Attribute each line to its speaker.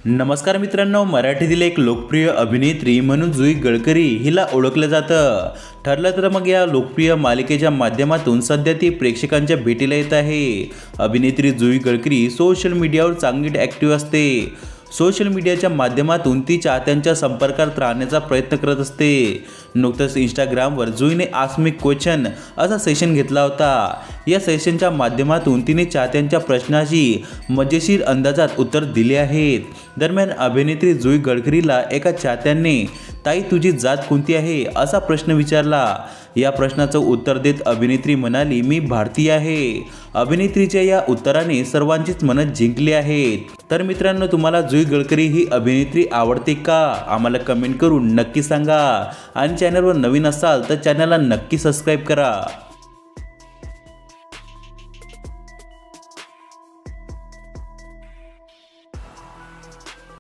Speaker 1: नमस्कार मित्रांनो, मराठीतील एक लोकप्रिय अभिनेत्री म्हणून जुई गडकरी हिला ओळखलं जातं. ठरलं तर मग या लोकप्रिय मालिकेच्या माध्यमातून सध्या ती प्रेक्षकांच्या भेटीला येत आहे. अभिनेत्री जुई गडकरी सोशल मीडियावर चांगली ॲक्टिव्ह असते. सोशल मीडियाच्या माध्यमातून ती चाहत्यांच्या संपर्कात राहण्याचा प्रयत्न करत असते. नुकतंच इंस्टाग्रामवर जुईने आस्क मी क्वेश्चन असा सेशन घेतला होता. या सेशनच्या माध्यमातून तिने चाहत्यांच्या प्रश्नाची मजेशीर अंदाजात उत्तर दिले आहेत. दरम्यान अभिनेत्री जुई गडकरीला एका चाहत्याने ताई तुझी जात कोणती आहे असा प्रश्न विचारला. या प्रश्नाचं उत्तर देत अभिनेत्री म्हणाली मी भारतीय आहे. अभिनेत्रीच्या या उत्तराने सर्वांचीच मनं जिंकली आहेत. तर मित्रांनो, तुम्हाला जुई गडकरी ही अभिनेत्री आवडते का? आम्हाला कमेंट करून नक्की सांगा. आणि चॅनलवर नवीन असाल तर चॅनलला नक्की सबस्क्राईब करा.